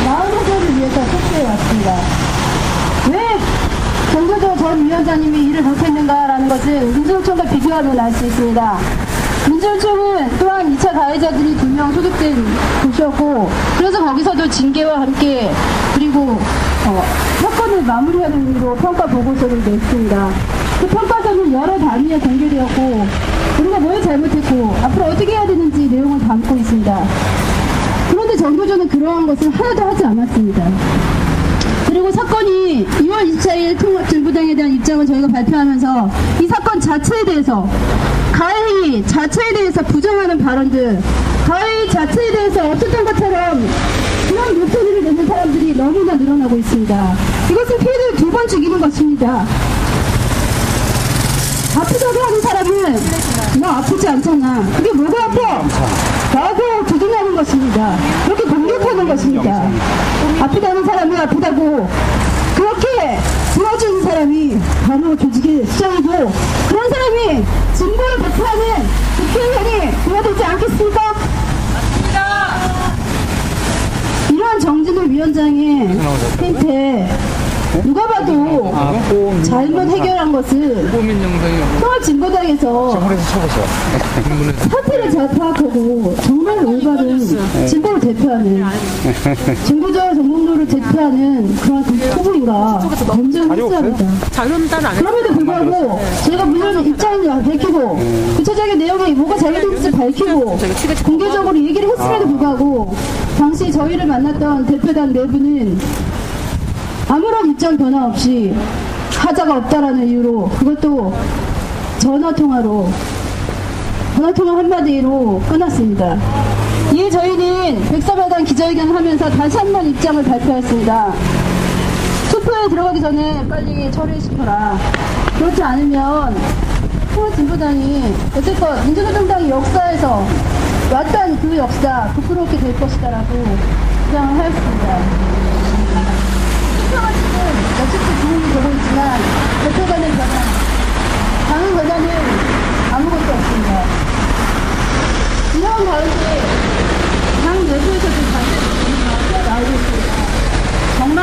마음 해결을 위해서 투표해 왔습니다. 왜 정교조 전 위원장님이 일을 못했는가라는 것은 민주노총과 비교하면 알 수 있습니다. 민주노총은 또한 2차 가해자들이 2명 소속된 곳이었고, 그래서 거기서도 징계와 함께 그리고 사건을 마무리하는 의미로 평가 보고서를 냈습니다. 그 평가서는 여러 단위에 공개되었고, 우리가 뭘 잘못했고 앞으로 어떻게 해야 되는지 내용을 담고 있습니다. 그런데 정교조는 그러한 것을 하나도 하지 않았습니다. 그리고 사건이 2월 24일 통합진보당에 대한 입장을 저희가 발표하면서 이 사건 자체에 대해서, 가해의 자체에 대해서 부정하는 발언들, 가해 자체에 대해서 어쨌든 것처럼 그런 목소리를 내는 사람들이 너무나 늘어나고 있습니다. 이것은 피해를 2번 죽이는 것입니다. 아프다고 하는 사람은 너 아프지 않잖아, 그게 뭐가 아파? 라고 두둔하는 것입니다. 그렇게 공격하는 것입니다. 아프다는 사람이 아프다고 그렇게 들어주는 사람이 바로 조직의 수장이고, 그런 사람이 진보를 대표하는 국회의원이 되어야 되지 않겠습니까? 맞습니다. 이러한 정진우 위원장의 행태 누가 봐도 잘못 해결한 것은 통합진보당에서 사태를 잘 파악하고 정말 올바른 진보를 대표하는, 진보적 정봉로를 대표하는 그런 후보인가 검증을 했어야 합니다. 그럼에도 불구하고 저희가 물론 입장을 밝히고 구체적인 내용이 뭐가 잘못됐는지 밝히고 공개적으로 얘기를 했음에도 불구하고 당시 저희를 만났던 대표단 내부는 아무런 입장 변화 없이 하자가 없다라는 이유로, 그것도 전화통화 한마디로 끝났습니다. 이에 저희는 백사마당 기자회견을 하면서 다시 한번 입장을 발표했습니다. 투표에 들어가기 전에 빨리 처리시켜라. 그렇지 않으면 통합진보당이 어쨌건 민주노총당의 역사에서 왔던 그 역사 부끄럽게 될 것이다라고 주장을 하였습니다. 투표가 지금 며칠째 진행이 되고 있지만 대표 간의 변화, 당의 변화는 아무것도 없습니다. 이런 가운데 당 내부에서도 반대가 나오고 있습니다. 정말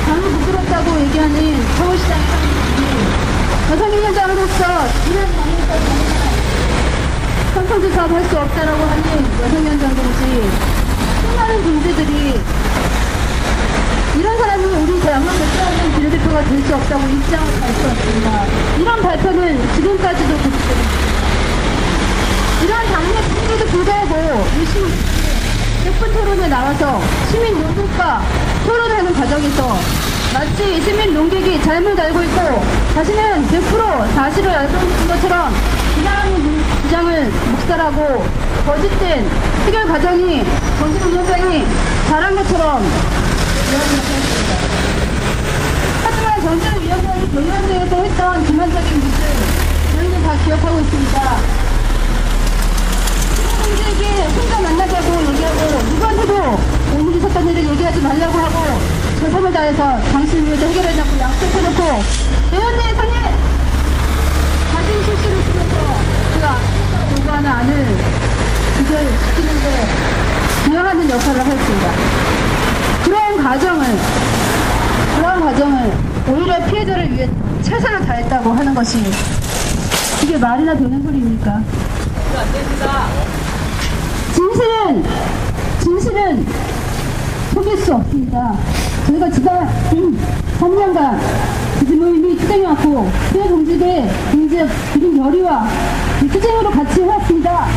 당이 부끄럽다고 얘기하는 서울시장의 사람들이 여성위원장으로서 이런 당에서 선거조 사업을 할 수 없다라고 하는 여성위원장들이지, 수많은 분들이 이런 사람은 우리 대한민국 대표하는 비례대표가 될 수 없다고 입장을 발표했습니다. 이런 발표는 지금까지도 계속됩니다. 이러한 당내 분들도 불구하고 열심히 100분 토론에 나와서 시민 농객과 토론하는 과정에서 마치 시민 농객이 잘못 알고 있고 자신은 100% 사실을 알고 있는 것처럼 이상한 주장을 묵살하고 거짓된 해결 과정이 정진우 위원장이 잘한 것처럼 이야기를 했습니다. 하지만 정진우 위원장이 경연대회에서 했던 기만적인 모습 저희는 다 기억하고 있습니다. 시민분들에게 혼자 만나자고 얘기하고 누구한테도 오늘 있었던 일을 얘기하지 말라고 하고 최선을 다해서 당신을 위해서 해결하자고 약속해놓고 대연대에서는 자신 실수를 쓰면서 그가 요구하는 안을 그걸 지키는데 기여하는 역할을 하였습니다. 그런 과정을 오히려 피해자를 위해 최선을 다했다고 하는 것이 이게 말이나 되는 소리입니까? 안 됩니다. 진실은 속일 수 없습니다. 저희가 지난 3년간 모임이 투쟁해왔고 피해 동지들 이제 기린 결의와 투쟁으로 같이 해왔습니다.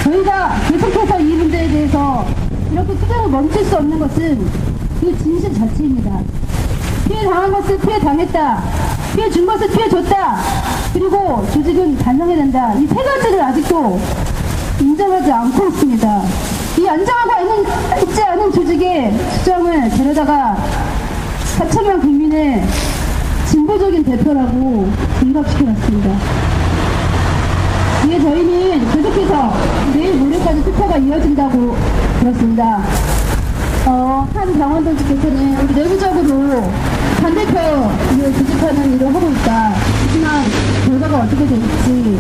저희가 계속해서 이 문제에 대해서 이렇게 투쟁을 멈출 수 없는 것은 그 진실 자체입니다. 피해 당한 것을 피해 당했다, 피해 준 것을 피해 줬다, 그리고 조직은 반성해야 된다. 이 세 가지를 아직도 인정하지 않고 있습니다. 이 안정하고 있지 않은 조직의 수정을 데려다가 4천만 국민의 진보적인 대표라고 공감시켜놨습니다. 이에 저희는 계속해서 내일 모레까지 투표가 이어진다고 들었습니다. 한 당원들께서는 우리 내부적으로 반대표를 조직하는 일을 하고 있다. 하지만 결과가 어떻게 될지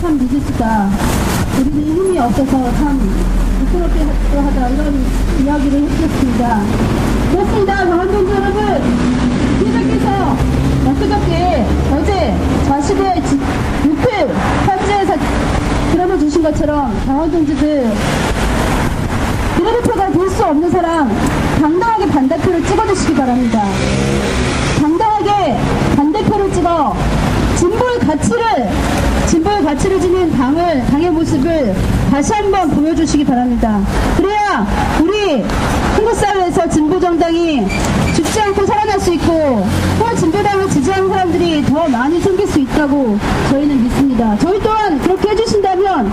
참 미지수다. 우리는 힘이 없어서 참 부끄럽게 하다 이런 이야기를 했었습니다. 그렇습니다. 강원동지 여러분, 피디께서 엊그저께 어제 자신의 유표 편지에서 들어주신 것처럼 강원동지들 비례대표가 될 수 없는 사람 당당하게 반대표를 찍어주시기 바랍니다. 당당하게 반대표를 찍어 진보의 가치를 지닌 당의 모습을 다시 한번 보여주시기 바랍니다. 그래야 우리 한국 사회에서 진보정당이 죽지 않고 살아날 수 있고 또 진보당을 지지하는 사람들이 더 많이 생길 수 있다고 저희는 믿습니다. 저희 또한 그렇게 해주신다면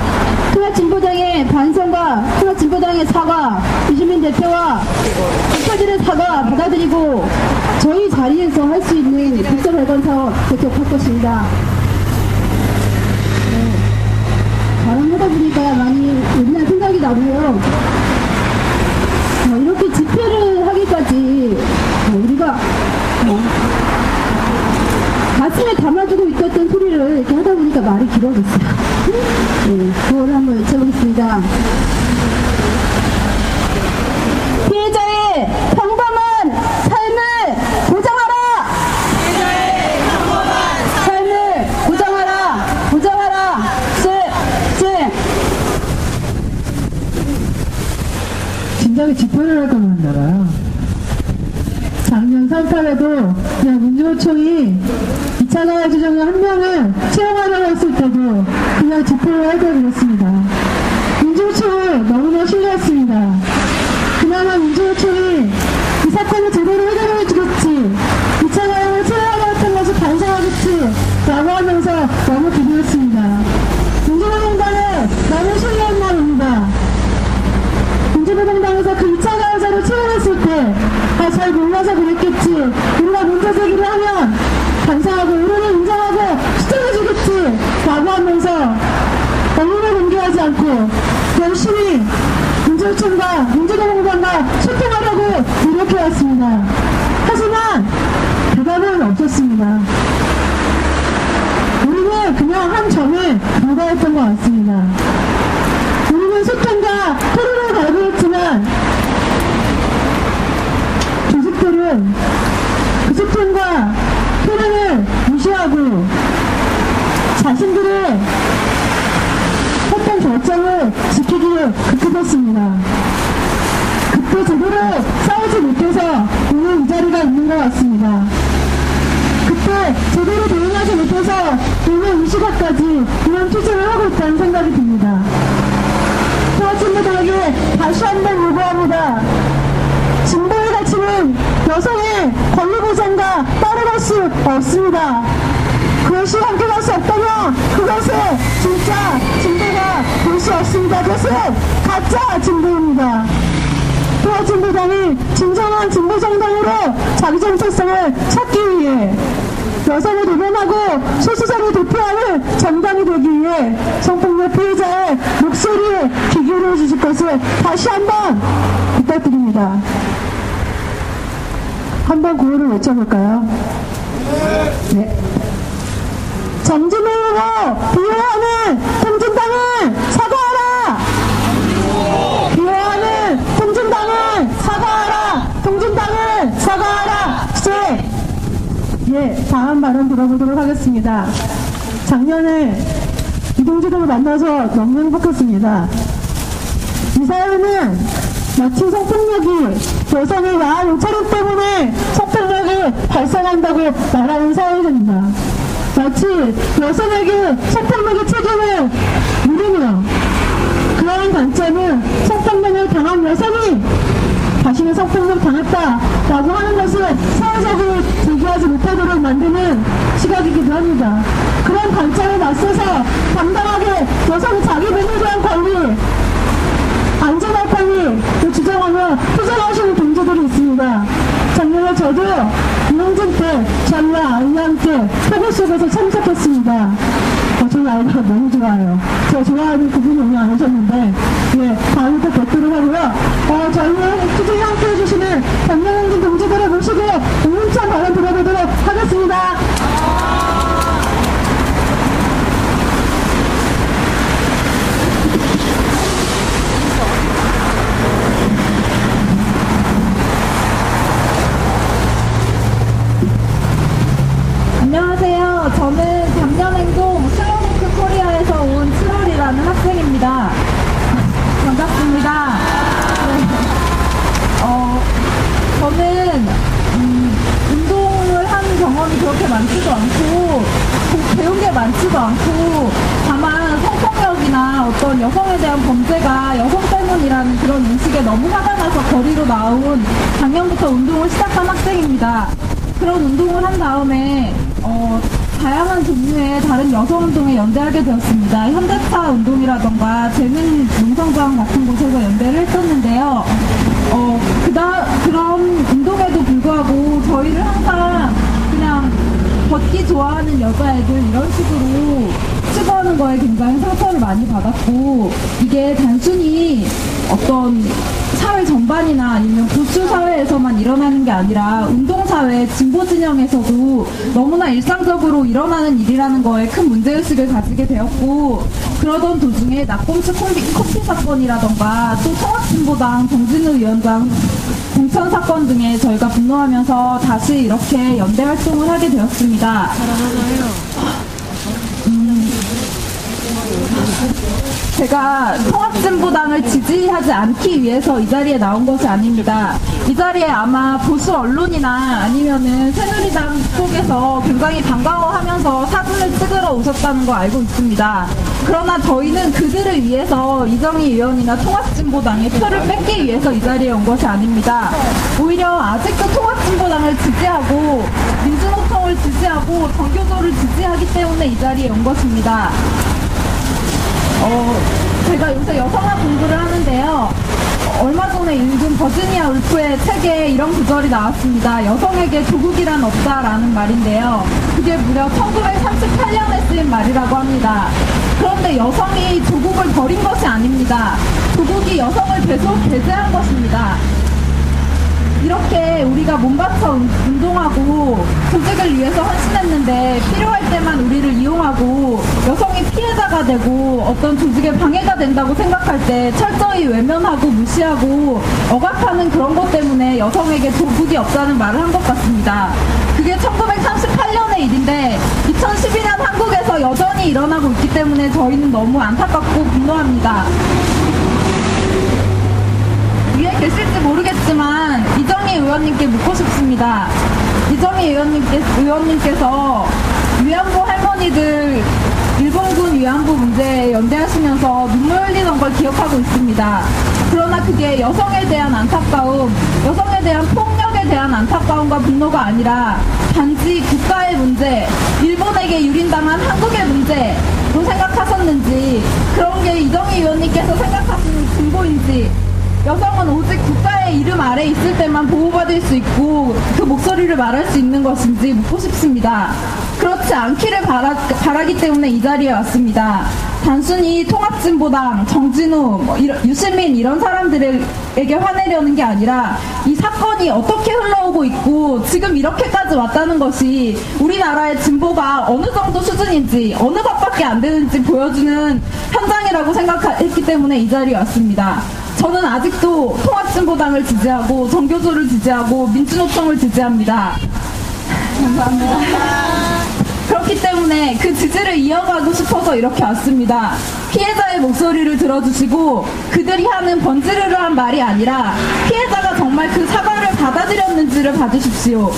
통합진보당의 반성과 통합진보당의 사과, 이주민 대표와 대표들의 사과 받아들이고 저희 자리에서 할 수 있는 국가발전 사업 계속할 것입니다. 발언하다 보니까 많이 옛날 생각이 나고요. 이렇게 집회를 하기까지 우리가 가슴에 담아두고 있었던 소리를 이렇게 하다 보니까 말이 길어졌어요. 네, 그걸 한번 외쳐보겠습니다. 피해자의 평범한 삶을 보장하라! 피해자의 평범한 삶을 보장하라! 보장하라! 진작에 집회를 할 거면 나라. 작년 3.8에도 그냥 민주노총이 2차 가해지정의 한 명을 채용하려고 했을 때도 그냥 집회를 할 걸 그랬습니다. 민주노총을 너무나 신뢰했습니다. 그나마 민주노총이 이 사건을 제대로 해결해 주겠지, 2차 가해를 채용하려 했던 것을 반성하겠지 라고 하면서 너무 기대했습니다. 민주노총단에 너무 신뢰한 말입니다. 민주노총당에서 그 2차 가해자를 채용했을 때 잘 몰라서 그랬겠지, 우리가 문제 제기를 하면 반성하고 우리를 인정하고 수정해주겠지 라고 하면서 언론에 공개하지 않고 열심히 민주노총과 민주노총당과 소통하려고 노력해왔습니다. 하지만 대답은 없었습니다. 우리는 그냥 한 점에 불과했던 것 같습니다. 우리는 소통과 토론을 갈구했지만 조직들은 그 소통과 토론을 무시하고 자신들의 했던 결정을 지키기를 급급했습니다. 그때 제대로 싸우지 못해서 오늘 이 자리가 있는 것 같습니다. 그때 제대로 대응하지 못해서 오늘 이 시각까지 이런 투쟁을 하고 있다는 생각이 듭니다. 통합진보당에게 다시 한번 요구합니다. 진보의 가치는 여성의 권리보장과 따라갈 수 없습니다. 그것이 함께 갈 수 없다면 그것은 진짜 진보가 될 수 없습니다. 그것은 가짜 진보입니다. 통합진보당이 진정한 진보정당으로 자기 정체성을 찾기 위해 여성을 대변하고 소수자를 대표하는 정당이 되기 위해 성폭력 피해자의 목소리에 귀 기울여 주실 것을 다시 한번 부탁드립니다. 한번 구호를 외쳐볼까요? 네. 정진우 후보 비호하는 통진당은 사과하라! 비호하는 통진당은 사과하라! 통진당은 사과하라! 예, 다음 발언 들어보도록 하겠습니다. 작년에 이동주를 만나서 너무 행복했습니다. 이 사회는 마치 성폭력이 여성의 야한 옷차림 때문에 성폭력이 발생한다고 말하는 사회입니다. 마치 여성에게 성폭력의 책임을 물으며 그러한 관점은 성폭력을 당한 여성이 자신의 성폭력 당했다라고 하는 것을 사회적으로 제기하지 못하도록 만드는 시각이기도 합니다. 그런 관점에 맞서서 당당하게 여성 자기 몸에 대한 관리, 안전할 권리 주장하며 투쟁하시는 동지들이 있습니다. 작년에 저도 유영진 때 저희와 아이와 함께 표고 속에서 참석했습니다. 저희 아이가 너무 좋아요. 저 좋아하는 그분이 오늘 안 오셨는데 예, 다음에 또 뵙도록 하고요. 저희와 투쟁에 함께 해주시는 박명진 동지들을 모시고 응원차 발언 들어보도록 하겠습니다. 제가 여성 때문이라는 그런 인식에 너무 화가 나서 거리로 나온 작년부터 운동을 시작한 학생입니다. 그런 운동을 한 다음에 다양한 종류의 다른 여성 운동에 연대하게 되었습니다. 현대차 운동이라던가 재능 농성장 같은 곳에서 연대를 했었는데요. 그런 운동에도 불구하고 저희를 항상 그냥 걷기 좋아하는 여자애들 이런 식으로 치부하는 거에 굉장히 상처를 많이 받았고, 이게 단순히 어떤 사회 전반이나 아니면 보수 사회에서만 일어나는 게 아니라 운동사회 진보 진영에서도 너무나 일상적으로 일어나는 일이라는 거에 큰 문제의식을 가지게 되었고, 그러던 도중에 낙곰수 커피 사건이라던가 또 통합진보당 정진우 위원장 공천 사건 등에 저희가 분노하면서 다시 이렇게 연대 활동을 하게 되었습니다. 제가 통합진보당을 지지하지 않기 위해서 이 자리에 나온 것이 아닙니다. 이 자리에 아마 보수 언론이나 아니면은 새누리당 쪽에서 굉장히 반가워하면서 사진을 찍으러 오셨다는 거 알고 있습니다. 그러나 저희는 그들을 위해서 이정희 의원이나 통합진보당의 표를 뺏기 위해서 이 자리에 온 것이 아닙니다. 오히려 아직도 통합진보당을 지지하고 민주노총을 지지하고 정교조를 지지하기 때문에 이 자리에 온 것입니다. 제가 요새 여성학 공부를 하는데요. 얼마 전에 읽은 버지니아 울프의 책에 이런 구절이 나왔습니다. 여성에게 조국이란 없다라는 말인데요. 그게 무려 1938년에 쓰인 말이라고 합니다. 그런데 여성이 조국을 버린 것이 아닙니다. 조국이 여성을 배제한 것입니다. 이렇게 우리가 몸바쳐 운동하고 조직을 위해서 헌신했는데 필요할 때만 우리를 이용하고 여성이 피해자가 되고 어떤 조직에 방해가 된다고 생각할 때 철저히 외면하고 무시하고 억압하는 그런 것 때문에 여성에게 조국이 없다는 말을 한 것 같습니다. 그게 1938년의 일인데 2012년 한국에서 여전히 일어나고 있기 때문에 저희는 너무 안타깝고 분노합니다. 위에 계실지 모르겠지만 이정희 의원님께 묻고 싶습니다. 이정희 의원님께서 위안부 할머니들 일본군 위안부 문제에 연대하시면서 눈물 흘리던 걸 기억하고 있습니다. 그러나 그게 여성에 대한 안타까움, 여성에 대한 폭력에 대한 안타까움과 분노가 아니라 단지 국가의 문제, 일본에게 유린당한 한국의 문제로 생각하셨는지, 그런 게 이정희 의원님께서 생각하시는 진보인지, 여성은 오직 국가의 이름 아래 있을 때만 보호받을 수 있고 그 목소리를 말할 수 있는 것인지 묻고 싶습니다. 그렇지 않기를 바라기 때문에 이 자리에 왔습니다. 단순히 통합진보당, 정진우, 유시민 이런 사람들에게 화내려는 게 아니라 이 사건이 어떻게 흘러오고 있고 지금 이렇게까지 왔다는 것이 우리나라의 진보가 어느 정도 수준인지, 어느 것밖에 안 되는지 보여주는 현장이라고 생각했기 때문에 이 자리에 왔습니다. 저는 아직도 통합진보당을 지지하고 정교조를 지지하고 민주노총을 지지합니다. 감사합니다. 그렇기 때문에 그 지지를 이어가고 싶어서 이렇게 왔습니다. 피해자의 목소리를 들어주시고 그들이 하는 번지르르한 말이 아니라 피해자가 정말 그 사과를 받아들였는지를 봐주십시오.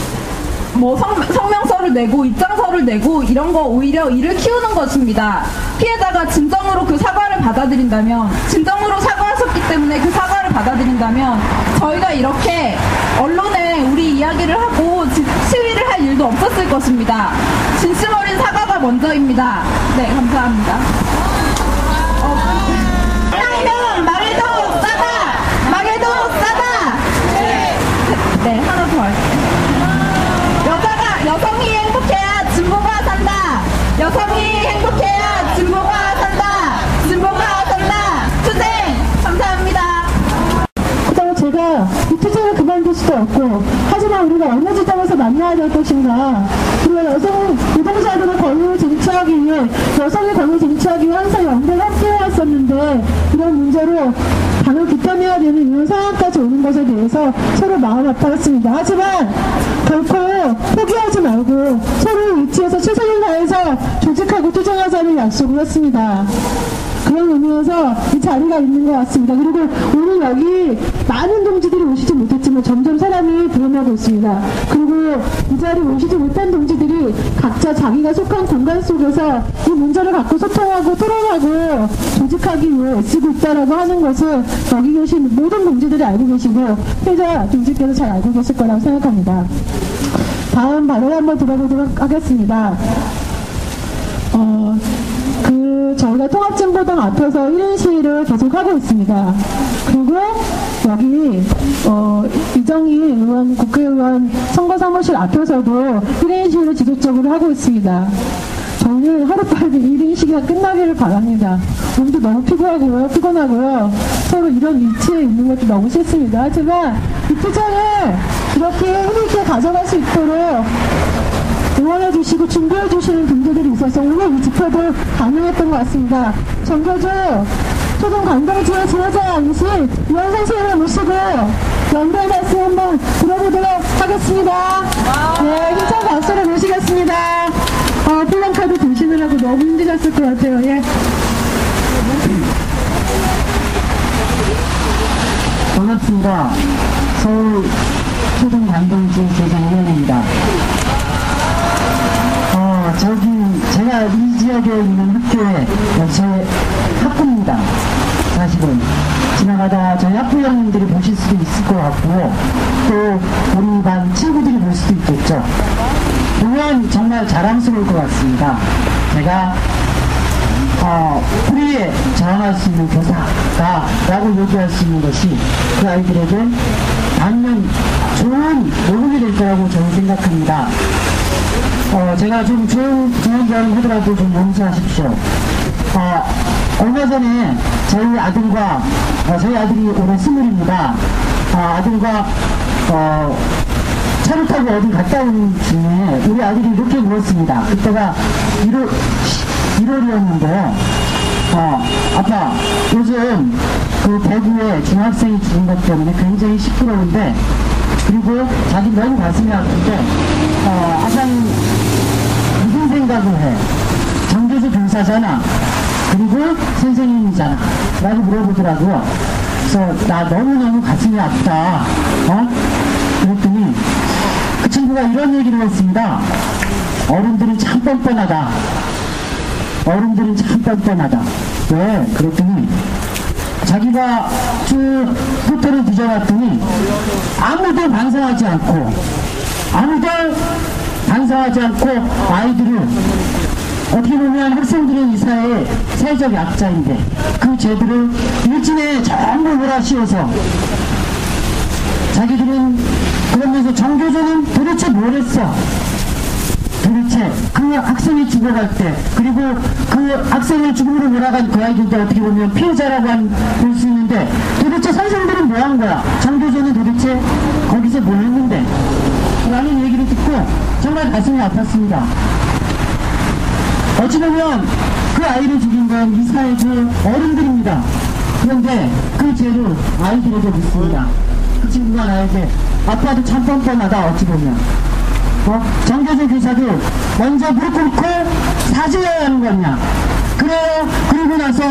성명서를 내고 입장서를 내고 이런 거 오히려 일을 키우는 것입니다. 피해자가 진정으로 그 사과를 받아들인다면, 진정으로 사과하셨기 때문에 그 사과를 받아들인다면 저희가 이렇게 언론에 우리 이야기를 하고 시위를 할 일도 없었을 것입니다. 진심 어린 사과가 먼저입니다. 네, 감사합니다. 사랑이면 말도 싸다! 말도 싸다! 네, 하나 더 할게요. 여성이 행복해야 진보가 산다. 여성이 행복해야 진보가 산다. 진보가 산다. 투쟁! 감사합니다. 그렇다고 제가 이 투쟁을 그만둘 수도 없고, 하지만 우리가 어느 지점에서 만나야 될 것인가, 그리고 여성 노동자들의 권리를 쟁취하기 위해, 여성의 권리를 쟁취하기 위해 항상 연대를 함께 해왔었는데 이런 문제로 당을 규탄해야 되는 이런 상황까지 오는 것에 대해서 서로 마음 아파했습니다. 하지만 결코 포기하지 말고 서로의 위치에서 최선을 다해서 조직하고 투쟁하자는 약속을 했습니다. 그런 의미에서 이 자리가 있는 것 같습니다. 그리고 오늘 여기 많은 동지들이 오시지 못했지만 점점 사람이 늘어나고 있습니다. 그리고 이 자리에 오시지 못한 동지들이 각자 자기가 속한 공간 속에서 이 문제를 갖고 소통하고 토론하고 조직하기 위해 애쓰고 있다라고 하는 것을 여기 계신 모든 동지들이 알고 계시고 피해자 동지께서 잘 알고 계실 거라고 생각합니다. 다음 발언 한번 들어보도록 하겠습니다. 저희가 통합진보당 앞에서 1인 시위를 계속하고 있습니다. 그리고 여기 이정희 의원, 국회의원 선거사무실 앞에서도 1인 시위를 지속적으로 하고 있습니다. 저는 하루빨리 1인 시위가 끝나기를 바랍니다. 몸도 너무 피곤하고요. 서로 이런 위치에 있는 것도 너무 싫습니다. 하지만 이 투쟁을 이렇게 힘있게 가져갈 수 있도록 응원해주시고 준비해주시는 분들이 있어서 오늘 이 집회도 가능했던 것 같습니다. 정교조 초등관광지회 지회장이신 이원 선생님을 모시고 연결 말씀 한번 들어보도록 하겠습니다. 네, 힘찬 박수를 모시겠습니다. 플랜카드 드시느라고 너무 힘드셨을 것 같아요. 예. 반갑습니다. 서울 초등관광지회 지회장 이원입니다. 제가 이 지역에 있는 학교에 제 학부입니다. 사실은 지나가다 저희 학부형님들이 보실 수도 있을 것 같고 또 우리 반 친구들이 볼 수도 있겠죠. 보면 정말 자랑스러울 것 같습니다. 제가 프리에 저항할 수 있는 교사다 라고 얘기할 수 있는 것이 그 아이들에게 반면 좋은 도움이 될 거라고 저는 생각합니다. 제가 좀 좋은 발언 하더라도 좀 용서하십시오. 얼마 전에 저희 아들과, 저희 아들이 올해 20입니다. 아들과, 차를 타고 어디 갔다 오는 중에 우리 아들이 이렇게 물었습니다. 그때가 1월이었는데요. 아빠, 요즘 그 대구에 중학생이 죽은 것 때문에 굉장히 시끄러운데, 그리고 자기 너무 가슴이 아픈데, 아빠는 무슨 생각을 해? 정교수 교사잖아. 그리고 선생님이잖아. 라고 물어보더라고요. 그래서 나 너무너무 가슴이 아프다. 그랬더니 그 친구가 이런 얘기를 했습니다. 어른들은 참 뻔뻔하다. 어른들은 참 뻔뻔하다. 왜? 그랬더니 자기가 쭉 포토를 뒤져봤더니 아무도 반성하지 않고 아이들을 어떻게 보면 학생들은 이 사회의 사회적 약자인데 그 죄들을 일진에 전부 몰아씌워서 자기들은 그러면서 정교조는 도대체 뭘 했어? 도대체 그 학생이 죽어갈 때 그리고 그 학생을 죽음으로 몰아간 그 아이들도 어떻게 보면 피해자라고 볼 수 있는데 도대체 선생들은 뭐 한 거야? 정교조는 도대체 거기서 뭘 했는데? 라는 얘기를 듣고 정말 가슴이 아팠습니다. 어찌 보면 그 아이를 죽인 건 이 사회의 어른들입니다. 그런데 그 죄를 아이들에게 묻습니다. 그 친구가 나에게 아빠도 참 뻔뻔하다 어찌 보면 정교조 교사도 먼저 무릎 꿇고 사죄해야 하는 거냐. 그래요. 그리고 나서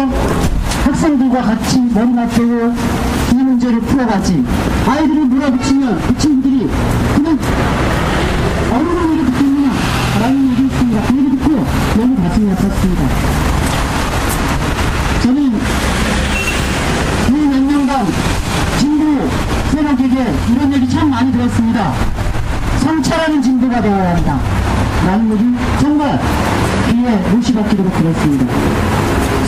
학생들과 같이 머리 맞대고 이 문제를 풀어가지. 아이들을 물어붙이면 그 친구들이 그냥 어른의 얘기 듣겠느냐 라는 얘기 있습니다. 그 얘기 듣고 너무 가슴이 아팠습니다. 저는 이 몇 년간 진보 세력에게 이런 얘기 참 많이 들었습니다. 성찰하는 진보가 되어야 한다 라는 얘기 정말 귀에 못이 박히도록 들었습니다.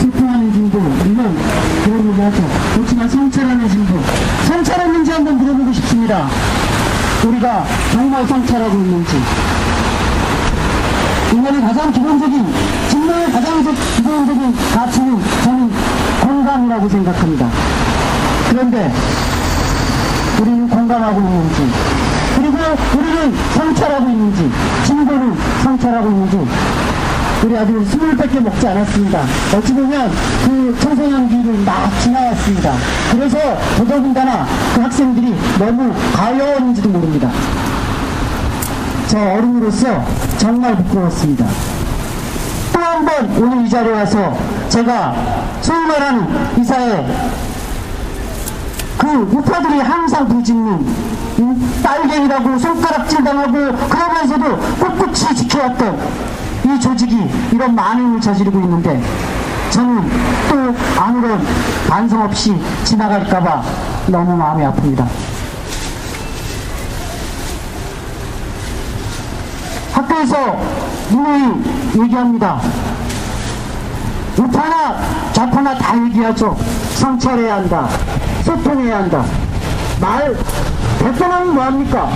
소통하는 진보 물론 그런 얘기 하죠. 그렇지만 성찰하는 진보 성찰했는지 한번 물어보고 싶습니다. 우리가 정말 성찰하고 있는지. 인간의 가장 기본적인 진보의 가장 기본적인 가치는 저는 공감이라고 생각합니다. 그런데 우리는 공감하고 있는지, 그리고 우리는 성찰하고 있는지, 진보는 성찰하고 있는지. 우리 아직 20밖에 먹지 않았습니다. 어찌 보면 그 청소년기를 막 지나왔습니다. 그래서 더더군다나 그 학생들이 너무 가여웠는지도 모릅니다. 저 어른으로서 정말 부끄러웠습니다. 또 한 번 오늘 이 자리에 와서 제가 소위 말하는 이사회 그 우파들이 항상 부짓는 빨갱이라고 손가락질 당하고 그러면서도 꿋꿋이 지켜왔던 이 조직이 이런 많은 일을 저지르고 있는데 저는 또 아무런 반성 없이 지나갈까봐 너무 마음이 아픕니다. 학교에서 누누이 얘기합니다. 우파나 좌파나 다 얘기하죠. 성찰해야 한다. 소통해야 한다. 말 100번 하면 뭐합니까?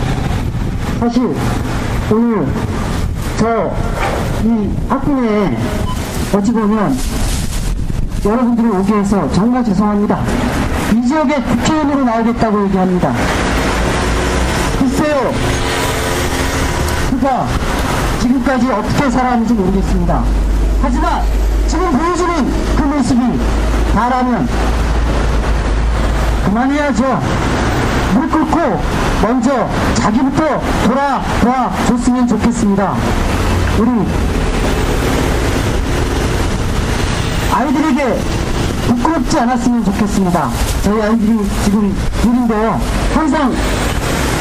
사실 오늘 이 학교에 어찌 보면 여러분들이 오게 해서 정말 죄송합니다. 이 지역에 국회의원으로 나오겠다고 얘기합니다. 글쎄요, 그가 지금까지 어떻게 살아왔는지 모르겠습니다. 하지만 지금 보여주는 그 모습이 다라면 그만해야죠. 물 끓고 먼저 자기부터 돌아와 줬으면 좋겠습니다. 우리 아이들에게 부끄럽지 않았으면 좋겠습니다. 저희 아이들이 지금 둘인데요. 항상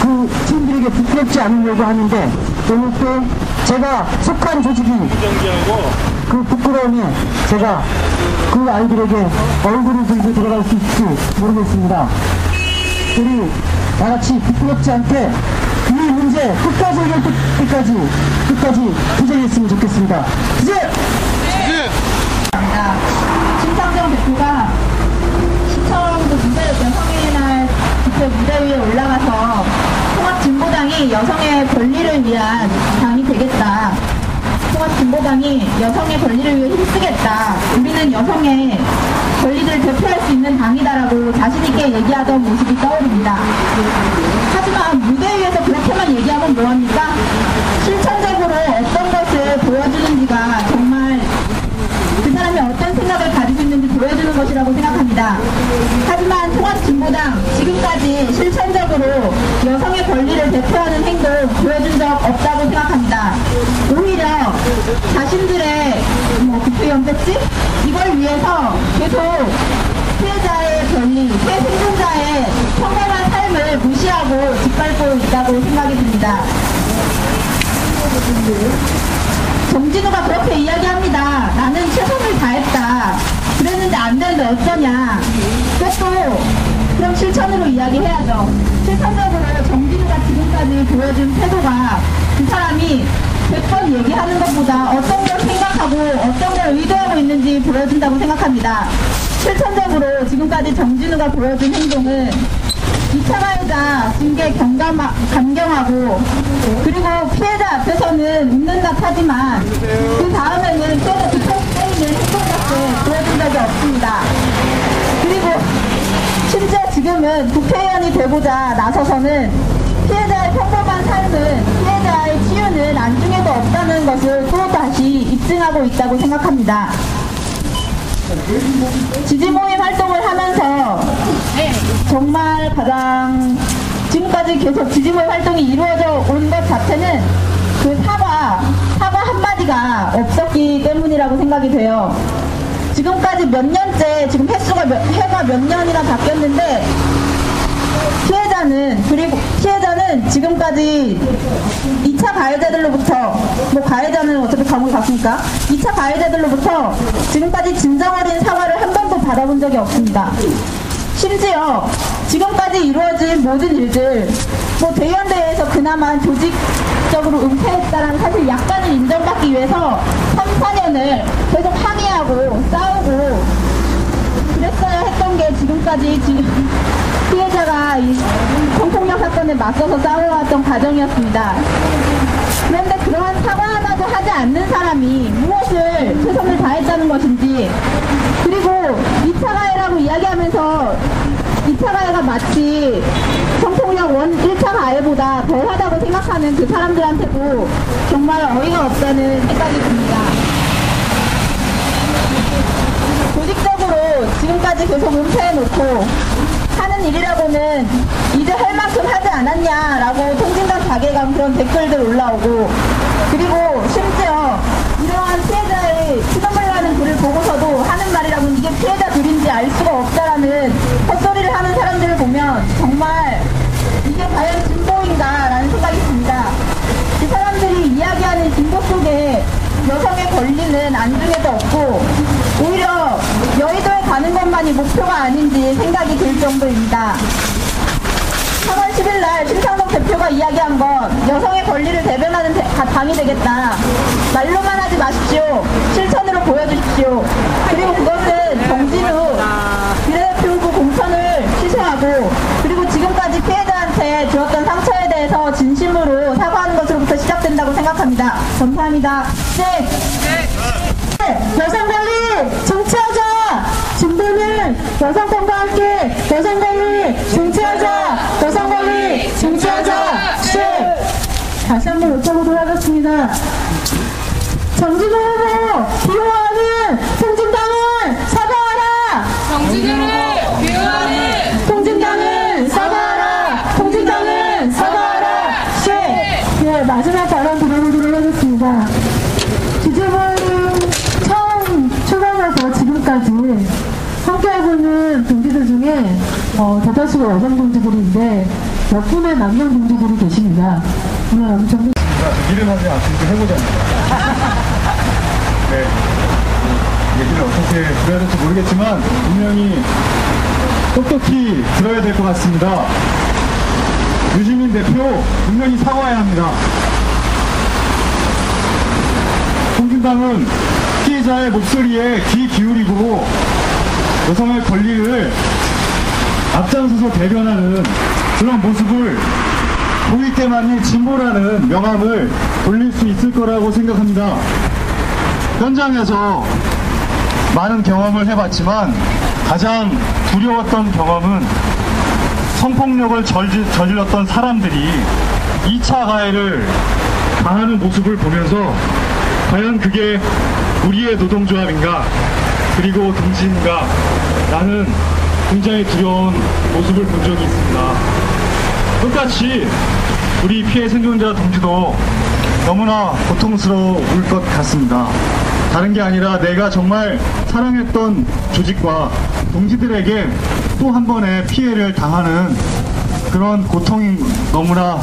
그 친구들에게 부끄럽지 않으려고 하는데 오늘 또 제가 속한 조직이 그 부끄러움에 제가 그 아이들에게 얼굴을 들고 들어갈 수 있을지 모르겠습니다. 우리 다같이 부끄럽지 않게 이 문제 끝까지 해결될 때까지 투쟁했으면 좋겠습니다. 투쟁! 심상정 대표가 시청도 여성의 날 집회 무대 위에 올라가서 통합진보당이 여성의 권리를 위한 당이 되겠다. 통합진보당이 여성의 권리를 위해 힘쓰겠다. 우리는 여성의 권리들을 대표할 수 있는 당이다라고 자신있게 얘기하던 모습이 떠오릅니다. 하지만 무대 위에서 그렇게만 얘기하면 뭐합니까? 실천적으로 어떤 것을 보여주는지가 정말 그 사람이 어떤 생각을 가지고 있는지 보여주는 것이라고 생각합니다. 하지만 통합진보당 지금까지 실천적으로 여성의 권리를 대표하는 행동 보여준 적 없다고 생각합니다. 오히려 자신들의 국회의원 배지? 이걸 위해서 계속 피해자의 권리, 피해 생존자의 평범한 삶을 무시하고 짓밟고 있다고 생각이 듭니다. 정진우가 그렇게 이야기합니다. 나는 최선을 다했다. 그랬는데 안 되는데 어쩌냐. 그것도 그럼 실천으로 이야기해야죠. 실천적으로 정진우가 지금까지 보여준 태도가 그 사람이 100번 얘기하는 것보다 어떤 걸 생각하고 어떤 걸 의도하고 있는지 보여준다고 생각합니다. 실천적으로 지금까지 정진우가 보여준 행동은 2차 가해자 징계 감경하고 그리고 피해자 앞에서는 웃는다 하지만 그 다음에는 피해자 뒷목 때리는 행동밖에 보여준 적이 없습니다. 그리고 심지어 지금은 국회의원이 되고자 나서서는 피해자의 평범한 삶은 피해자의 치유는 안중에도 없다는 것을 또 다시 입증하고 있다고 생각합니다. 지지모임 활동을 하면서 정말 가장 지금까지 계속 지지모임 활동이 이루어져 온 것 자체는 그 사과 한마디가 없었기 때문이라고 생각이 돼요. 지금까지 몇 년째, 지금 해가 몇 년이나 바뀌었는데 피해자는 지금까지 2차 가해자들로부터, 가해자는 어차피 감옥에 갔으니까 2차 가해자들로부터 지금까지 진정 어린 사과를 한 번도 받아본 적이 없습니다. 심지어 지금까지 이루어진 모든 일들, 대의원대회에서 그나마 조직적으로 은폐했다는 사실 약간은 인정받기 위해서 3, 4년을 계속 항의하고 싸우고 그랬어야 했던 게 지금까지 피해자가 이 성폭력 사건에 맞서서 싸워왔던 과정이었습니다. 그런데 그러한 사과 하나도 하지 않는 사람이 무엇을 최선을 다했다는 것인지, 그리고 2차 가해라고 이야기하면서 2차 가해가 마치 성폭력 1차 가해보다 덜하다고 생각하는 그 사람들한테도 정말 어이가 없다는 생각이 듭니다. 조직적으로 지금까지 계속 은폐해놓고 하는 일이라고는 이제 할 만큼 하지 않았냐라고 통진당 자괴감 그런 댓글들 올라오고, 그리고 심지어 이러한 피해자의 피눈물 나는 글을 보고서도 하는 말이라고는 이게 피해자 둘인지 알 수가 없다라는 헛소리를 하는 사람들을 보면 정말 이게 과연 진보인가라는 생각이 듭니다. 이 사람들이 이야기하는 진보 속에 여성의 권리는 안중에도 없고 오히려 여의도에 가는 것만이 목표가 아닌지 생각이 들 정도입니다. 3월 10일 날 심상정 대표가 이야기한 건 여성의 권리를 대변하는 당이 되겠다. 말로만 하지 마십시오. 실천으로 보여주십시오. 그리고 그것은 정진우 비례대표부 공천을 취소하고 그리고 지금까지 피해자한테 주었던 상처에 대해서 진심으로 사과하는 것으로부터 시작된다고 생각합니다. 감사합니다. 네. 여성 권리 쟁취하자. 진보는 여성권과 함께 여성 권리 쟁취하자. 여성 권리 쟁취하자. 다시 한번 여쭤보도록 하겠습니다. 정진우 후보 비호하는 통진당은 사과하라. 정진우를 비호하는 통진당은 사과하라. 통진당은 사과하라. 네, 마지막 발언 들어보도록 하겠습니다. 지지부는 처음 출범해서 지금까지 함께하고 있는 동지들 중에 대다수가 여성 동지들인데 몇 분의 남성 동지들이 계십니다. 오늘 엄청 일을 하지 않고 해보자니까. 네. 얘기를 어떻게 들어야 될지 모르겠지만 분명히 똑똑히 들어야 될 것 같습니다. 유시민 대표 분명히 사과해야 합니다. 통진당은 피해자의 목소리에 귀 기울이고 여성의 권리를 앞장서서 대변하는 그런 모습을 보일 때만이 진보라는 명함을 돌릴 수 있을 거라고 생각합니다. 현장에서 많은 경험을 해봤지만 가장 두려웠던 경험은 성폭력을 저질렀던 사람들이 2차 가해를 당하는 모습을 보면서 과연 그게 우리의 노동조합인가 그리고 동지인가 라는 굉장히 두려운 모습을 본 적이 있습니다. 똑같이 우리 피해 생존자 동지도 너무나 고통스러울 것 같습니다. 다른 게 아니라 내가 정말 사랑했던 조직과 동지들에게 또 한 번의 피해를 당하는 그런 고통이 너무나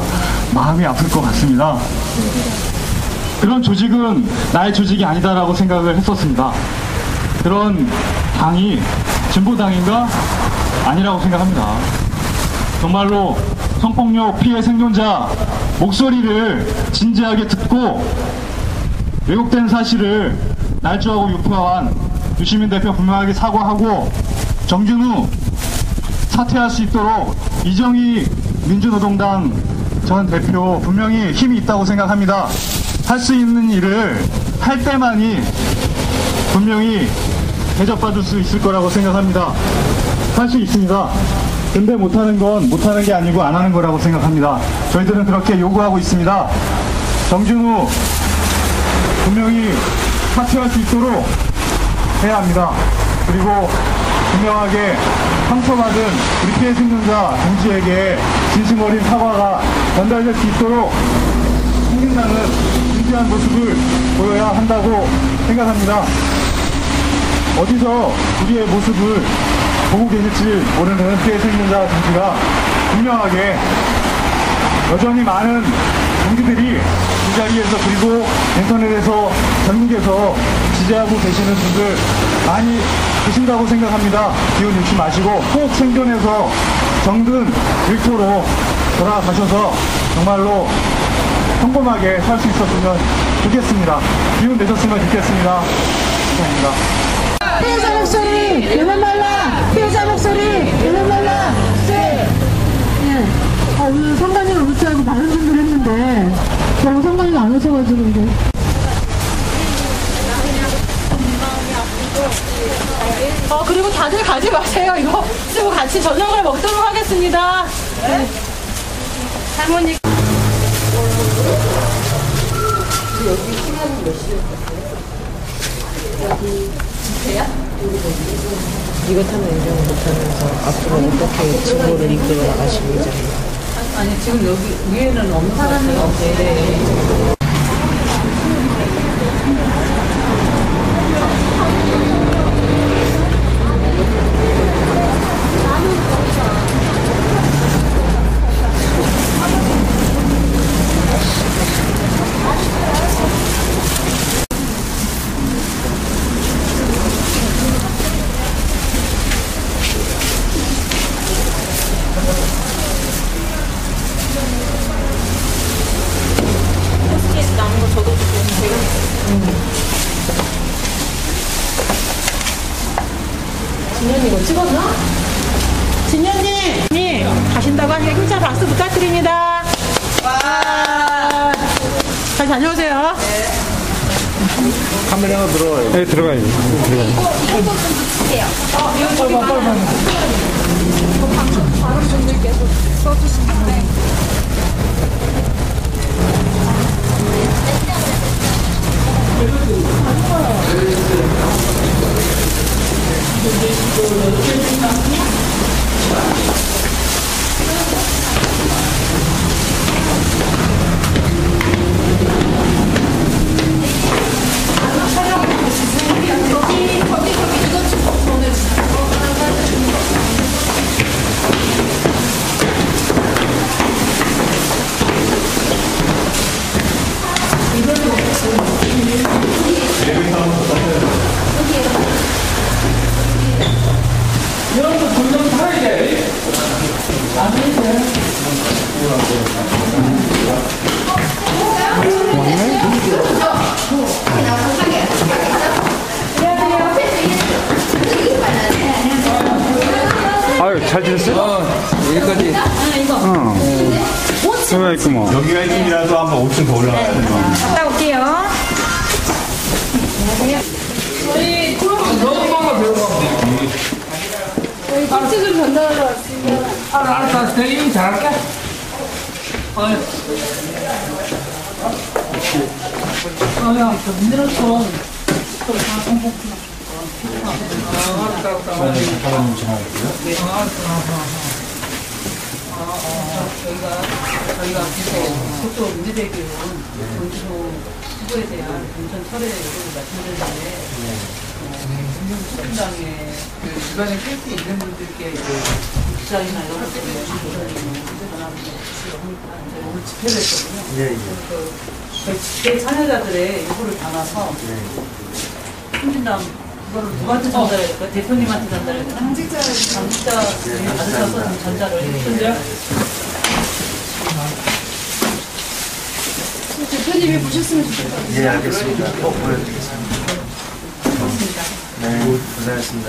마음이 아플 것 같습니다. 그런 조직은 나의 조직이 아니다라고 생각을 했었습니다. 그런 당이 진보당인가? 아니라고 생각합니다. 정말로 성폭력 피해 생존자 목소리를 진지하게 듣고 왜곡된 사실을 날조하고 유포한 유시민 대표 분명하게 사과하고 정진우 사퇴할 수 있도록 이정희 민주노동당 전 대표 분명히 힘이 있다고 생각합니다. 할 수 있는 일을 할 때만이 분명히 대접받을 수 있을 거라고 생각합니다. 할 수 있습니다. 근데 못하는 건 못하는 게 아니고 안 하는 거라고 생각합니다. 저희들은 그렇게 요구하고 있습니다. 정진우 분명히 사퇴할 수 있도록 해야 합니다. 그리고 분명하게 상처받은 우리 피해 생존자 동지에게 진심 어린 사과가 전달될 수 있도록 통진당은 진지한 모습을 보여야 한다고 생각합니다. 어디서 우리의 모습을 보고 계실지 모르는 피해 생존자 동지가 분명하게 여전히 많은 동지들이 이 자리에서 그리고 인터넷에서 전국에서 지지하고 계시는 분들 많이 계신다고 생각합니다. 기운 잃지 마시고 꼭 생존해서 정든 일터로 돌아가셔서 정말로 평범하게 살 수 있었으면 좋겠습니다. 기운 내셨으면 좋겠습니다. 감사합니다. 피해자 목소리 내면 말라. 피해자 목소리 내면 말라. 네. 오늘 성관이를 우치하고 많은 분들 했는데 너무 성관이가 안 오셔가지고 이제 그리고 다들 가지 마세요. 이거 쓰고 같이 저녁을 먹도록 하겠습니다. 네. 할머니. 여기 시간은 몇 시에 여기세요? 이것 하면 인정을 못하면서 앞으로 어떻게 진보를 이끌어 나가실 예정인가요? 아니 지금 여기 위에는 없는 사람이 없는데 가신다고 하니까 힘찬 박수 부탁드립니다. 와. 잘 다녀오세요. 카메라가 들어와요. 네, 들어가요. 아유, 잘 지냈어요? 여기까지. 들어가 있구먼. 여기가 1층이라도 한번 5층 더 올라가야 돼. 갔다 올게요. 저희 꿀팁을 전달하러 왔습니다. 알았어, 대리 잘할게. 야, 좀 늘었어. 저희가 계속 속도 문제되기는 본소 후보에 대한 본선 철회 요구를 말씀드렸는데, 민주당의 그 주변에 낄수 있는 분들께 이제 국장이나 이런 것 때문에 오늘 집회를 했거든요. 그 집회 참여자들의 요구를 담아서 민주당 그거를 누구한테 전달해야 될까요? 대표님한테 전달해야 되나? 당직자 받으셔서 좀 전달을 해주세요. 대표님이 보셨으면 좋겠어요. 예, 알겠습니다. 꼭 보내드리겠습니다. 고맙습니다. 네, 고생하셨습니다.